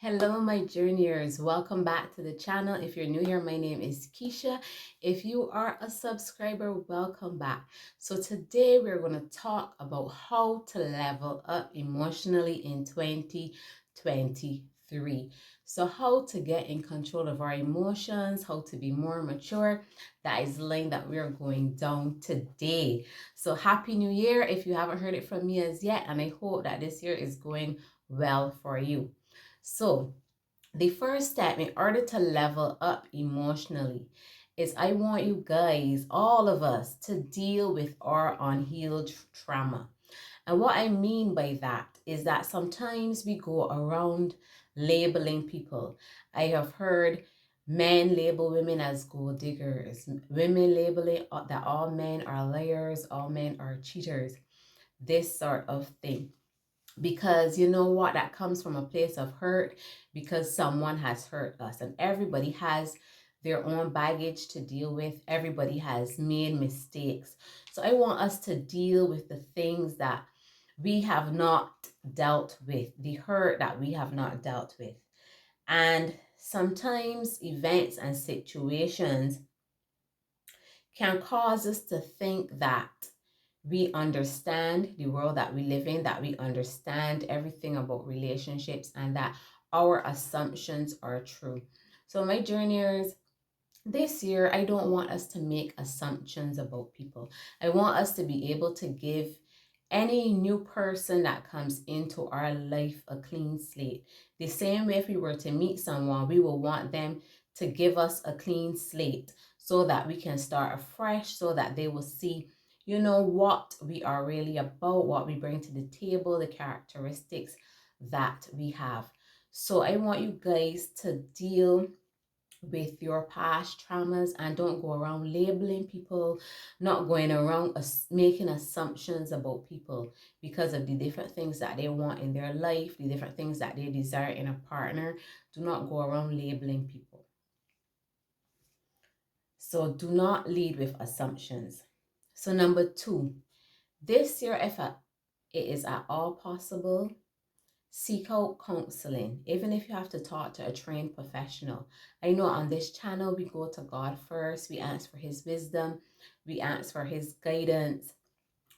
Hello, my journeyers. Welcome back to the channel. If you're new here, my name is Keisha. If you are a subscriber, welcome back. So today we're going to talk about how to level up emotionally in 2023. So how to get in control of our emotions, how to be more mature. That is the line that we're going down today. So happy new year if you haven't heard it from me as yet. And I hope that this year is going well for you. So, the first step in order to level up emotionally is I want you guys, all of us, to deal with our unhealed trauma. And what I mean by that is that sometimes we go around labeling people. I have heard men label women as gold diggers, women labeling that all men are liars, all men are cheaters, this sort of thing, because you know what, that comes from a place of hurt because someone has hurt us, and everybody has their own baggage to deal with. Everybody has made mistakes. So I want us to deal with the things that we have not dealt with, the hurt that we have not dealt with. And sometimes events and situations can cause us to think that we understand the world that we live in, that we understand everything about relationships, and that our assumptions are true. So, my journeyers, this year, I don't want us to make assumptions about people. I want us to be able to give any new person that comes into our life a clean slate. The same way, if we were to meet someone, we will want them to give us a clean slate so that we can start afresh, so that they will see, what we are really about, what we bring to the table, the characteristics that we have. So I want you guys to deal with your past traumas and don't go around labeling people, not going around making assumptions about people because of the different things that they want in their life, the different things that they desire in a partner. Do not go around labeling people. So do not lead with assumptions. So number two, this year, if it is at all possible, seek out counseling, even if you have to talk to a trained professional. I know on this channel, we go to God first. We ask for his wisdom. We ask for his guidance.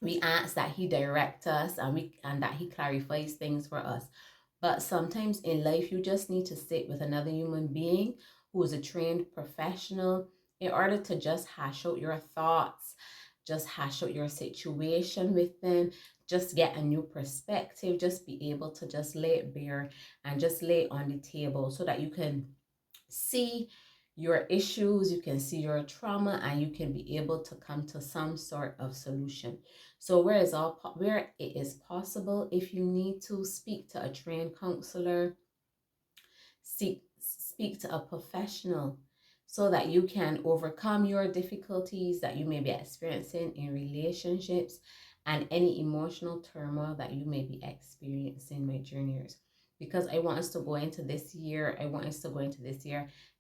We ask that he direct us, and that he clarifies things for us. But sometimes in life, you just need to sit with another human being who is a trained professional in order to just hash out your thoughts, just hash out your situation with them, just get a new perspective, just be able to just lay it bare and just lay it on the table so that you can see your issues, you can see your trauma, and you can be able to come to some sort of solution. So where it is possible, if you need to speak to a trained counselor, speak to a professional so that you can overcome your difficulties that you may be experiencing in relationships and any emotional turmoil that you may be experiencing, my journeyers. Because I want us to go into this year,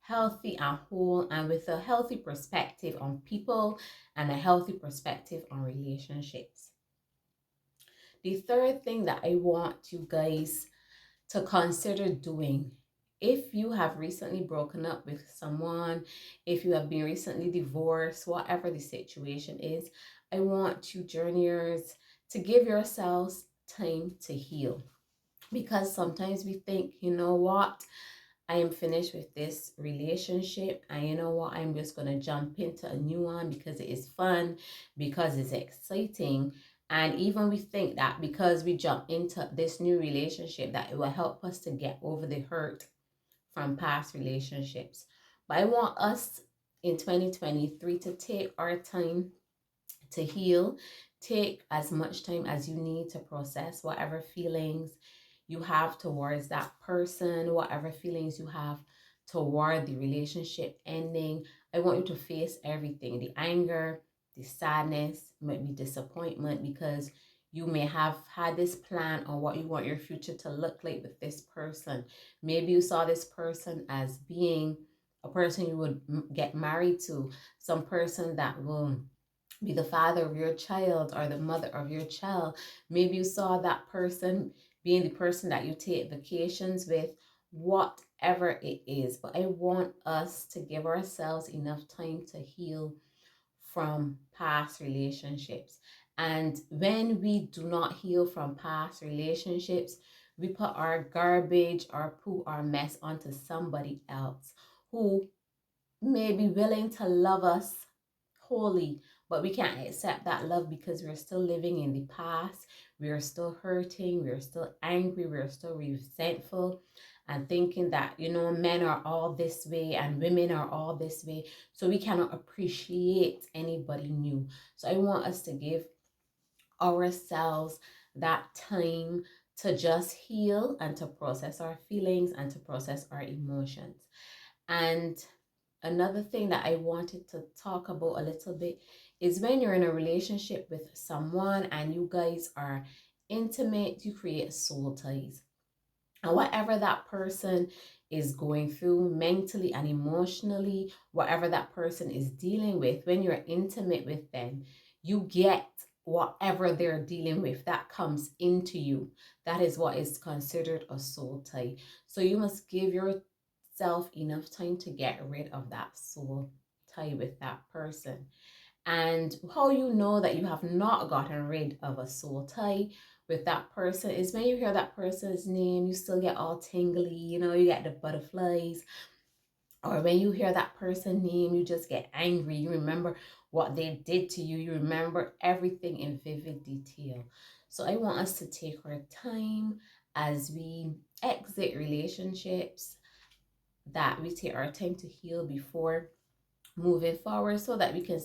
healthy and whole, and with a healthy perspective on people and a healthy perspective on relationships. The third thing that I want you guys to consider doing, if you have recently broken up with someone, if you have been recently divorced, whatever the situation is, I want you journeyers to give yourselves time to heal. Because sometimes we think, you know what, I am finished with this relationship, and you know what, I'm just going to jump into a new one because it is fun, because it's exciting. And even we think that because we jump into this new relationship that it will help us to get over the hurt from past relationships. But I want us in 2023 to take our time to heal. Take as much time as you need to process whatever feelings you have towards that person, whatever feelings you have toward the relationship ending. I want you to face everything, the anger, the sadness, maybe disappointment, because you may have had this plan on what you want your future to look like with this person. Maybe you saw this person as being a person you would get married to, some person that will be the father of your child or the mother of your child. Maybe you saw that person being the person that you take vacations with, whatever it is. But I want us to give ourselves enough time to heal from past relationships. And when we do not heal from past relationships, we put our garbage, our poo, our mess onto somebody else who may be willing to love us wholly, but we can't accept that love because we're still living in the past. We are still hurting. We are still angry. We are still resentful and thinking that, men are all this way and women are all this way. So we cannot appreciate anybody new. So I want us to give ourselves that time to just heal and to process our feelings and to process our emotions. And another thing that I wanted to talk about a little bit is when you're in a relationship with someone and you guys are intimate, you create soul ties. And whatever that person is going through mentally and emotionally, whatever that person is dealing with, when you're intimate with them, you get whatever they're dealing with that comes into you. That is what is considered a soul tie. So you must give yourself enough time to get rid of that soul tie with that person. And how you know that you have not gotten rid of a soul tie with that person is when you hear that person's name, you still get all tingly, you get the butterflies. Or when you hear that person's name, you just get angry. You remember what they did to you. You remember everything in vivid detail. So I want us to take our time as we exit relationships, that we take our time to heal before moving forward so that we can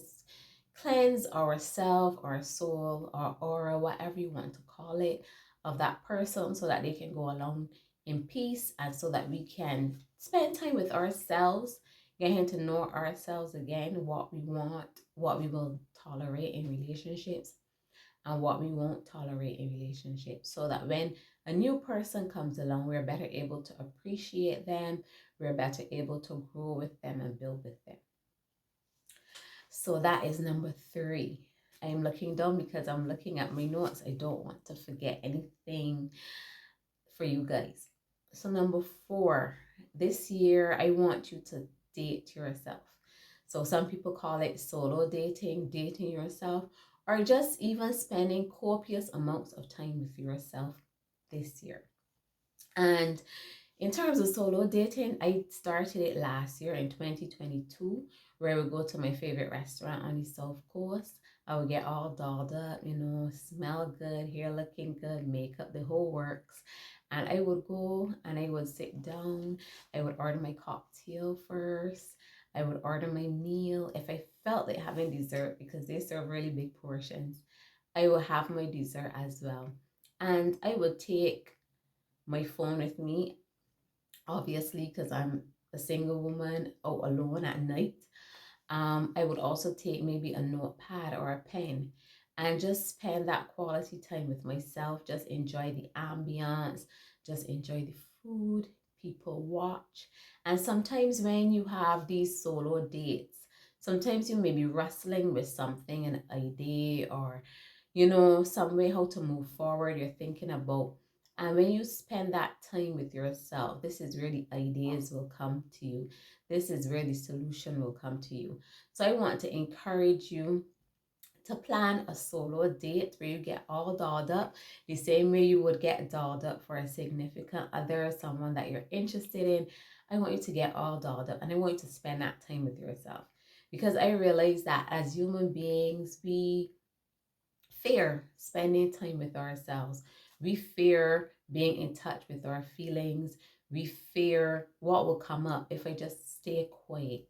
cleanse ourselves, our soul, our aura, whatever you want to call it, of that person so that they can go along in peace and so that we can spend time with ourselves, getting to know ourselves again, what we want, what we will tolerate in relationships, and what we won't tolerate in relationships, so that when a new person comes along, we're better able to appreciate them, we're better able to grow with them and build with them. So that is number 3. I'm looking down because I'm looking at my notes. I don't want to forget anything for you guys. So number 4, this year I want you to date yourself. So some people call it solo dating, dating yourself, or just even spending copious amounts of time with yourself this year. And in terms of solo dating, I started it last year in 2022, where I would go to my favorite restaurant on the South Coast. I would get all dolled up, smell good, hair looking good, makeup, the whole works. And I would go and I would sit down. I would order my cocktail first. I would order my meal. If I felt like having dessert, because they serve really big portions, I would have my dessert as well. And I would take my phone with me, obviously, because I'm a single woman out alone at night. I would also take maybe a notepad or a pen and just spend that quality time with myself, just enjoy the ambiance, just enjoy the food, people watch. And sometimes when you have these solo dates, sometimes you may be wrestling with something, an idea, or some way how to move forward, you're thinking about. And when you spend that time with yourself, this is where the ideas will come to you. This is where the solution will come to you. So I want to encourage you to plan a solo date where you get all dolled up the same way you would get dolled up for a significant other, someone that you're interested in. I want you to get all dolled up and I want you to spend that time with yourself, because I realize that as human beings, we fear spending time with ourselves. We fear being in touch with our feelings. We fear what will come up if I just stay quiet.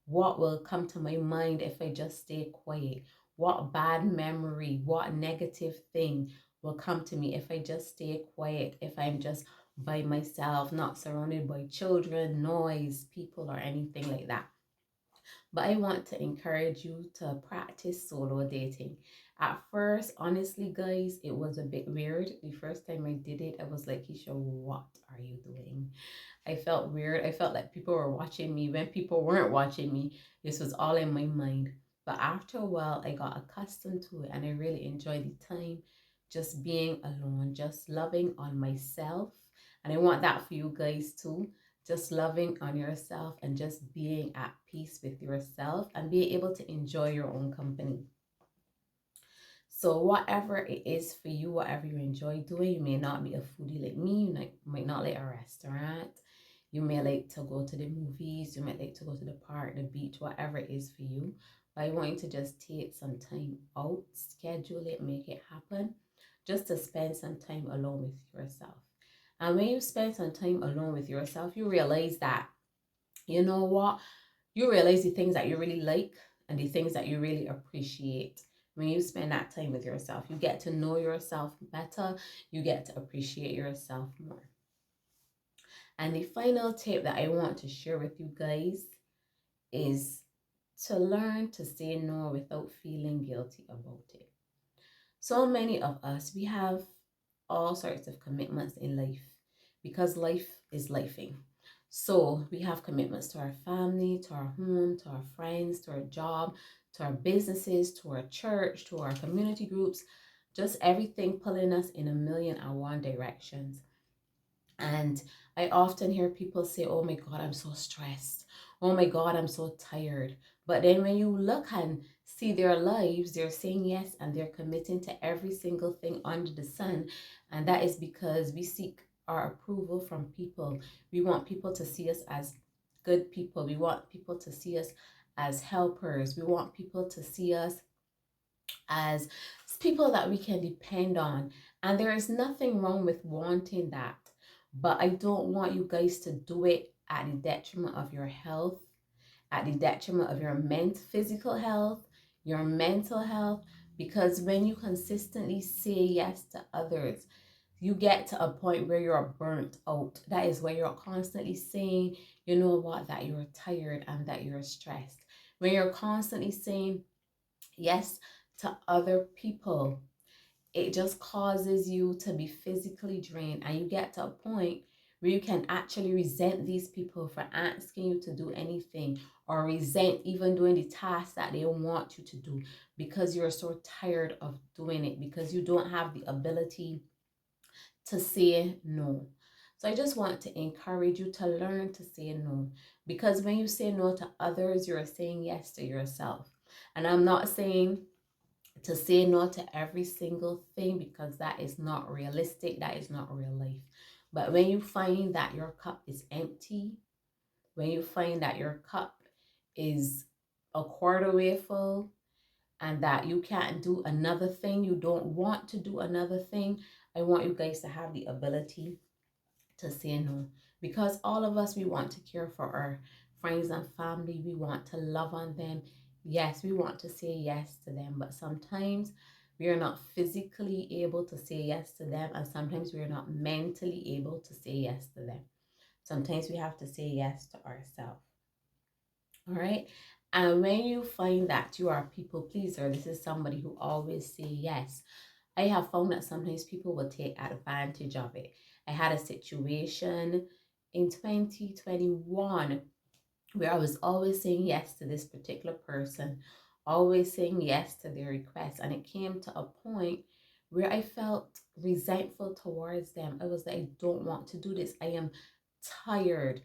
What will come to my mind if I just stay quiet? What bad memory, what negative thing will come to me if I just stay quiet, if I'm just by myself, not surrounded by children, noise, people, or anything like that. But I want to encourage you to practice solo dating. At first, honestly, guys, it was a bit weird. The first time I did it, I was like, Keisha, what are you doing? I felt weird. I felt like people were watching me when people weren't watching me. This was all in my mind. But after a while, I got accustomed to it and I really enjoyed the time just being alone, just loving on myself And I want that for you guys too. Just loving on yourself and just being at peace with yourself and being able to enjoy your own company. So whatever it is for you, whatever you enjoy doing, you may not be a foodie like me, might not like a restaurant, you may like to go to the movies, you might like to go to the park, the beach, whatever it is for you. But I want you to just take some time out, schedule it, make it happen, just to spend some time alone with yourself. And when you spend some time alone with yourself, you realize that, you know what? You realize the things that you really like and the things that you really appreciate. When you spend that time with yourself, you get to know yourself better, you get to appreciate yourself more. And the final tip that I want to share with you guys is to learn to say no without feeling guilty about it. So many of us, we have all sorts of commitments in life because life is lifing. So we have commitments to our family, to our home, to our friends, to our job, to our businesses, to our church, to our community groups, just everything pulling us in a million and one directions. And I often hear people say, oh my God, I'm so stressed. Oh my God, I'm so tired. But then when you look and see their lives, they're saying yes and they're committing to every single thing under the sun. And that is because we seek our approval from people. We want people to see us as good people. We want people to see us as helpers. We want people to see us as people that we can depend on. And there is nothing wrong with wanting that. But I don't want you guys to do it at the detriment of your health, at the detriment of your physical health, your mental health. Because when you consistently say yes to others, you get to a point where you're burnt out. That is where you're constantly saying, you know what, that you're tired and that you're stressed. When you're constantly saying yes to other people, it just causes you to be physically drained, and you get to a point where you can actually resent these people for asking you to do anything, or resent even doing the task that they want you to do, because you're so tired of doing it, because you don't have the ability to say no. So I just want to encourage you to learn to say no, because when you say no to others, you're saying yes to yourself. And I'm not saying to say no to every single thing, because that is not realistic, that is not real life. But when you find that your cup is empty, when you find that your cup is a quarter way full, and that you can't do another thing, you don't want to do another thing, I want you guys to have the ability to say no. Because all of us, we want to care for our friends and family, we want to love on them. Yes, we want to say yes to them, but sometimes we are not physically able to say yes to them, and sometimes we are not mentally able to say yes to them. Sometimes we have to say yes to ourselves. All right. And when you find that you are a people pleaser, this is somebody who always say yes, I have found that sometimes people will take advantage of it. I had a situation in 2021 where I was always saying yes to this particular person, always saying yes to their requests. And it came to a point where I felt resentful towards them. I was like, I don't want to do this. I am tired,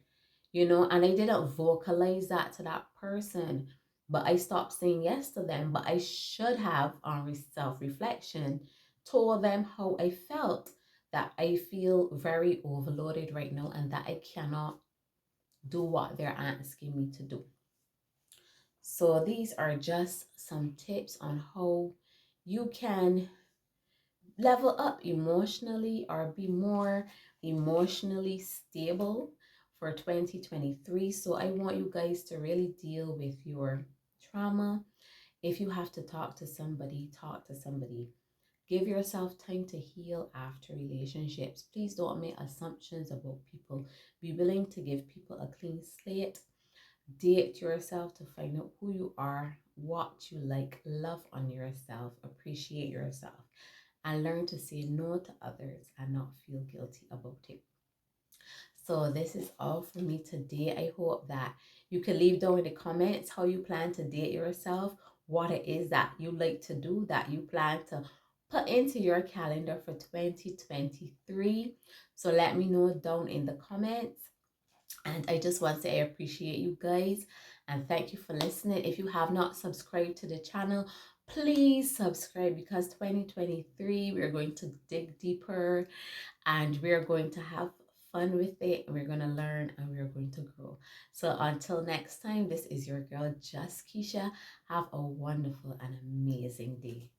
and I didn't vocalize that to that person. But I stopped saying yes to them. But I should have, on self reflection, told them how I felt, that I feel very overloaded right now and that I cannot do what they're asking me to do. So these are just some tips on how you can level up emotionally or be more emotionally stable for 2023. So I want you guys to really deal with your trauma. If you have to talk to somebody, talk to somebody. Give yourself time to heal after relationships. Please don't make assumptions about people. Be willing to give people a clean slate. Date yourself to find out who you are, what you like, love on yourself, appreciate yourself, and learn to say no to others and not feel guilty about it. So this is all for me today. I hope that you can leave down in the comments how you plan to date yourself, what it is that you like to do, that you plan to put into your calendar for 2023. So let me know down in the comments. And I just want to say I appreciate you guys and thank you for listening. If you have not subscribed to the channel, please subscribe, because 2023 we're going to dig deeper and we're going to have fun with it. We're going to learn and we're going to grow. So until next time, this is your girl Just Keisha. Have a wonderful and amazing day.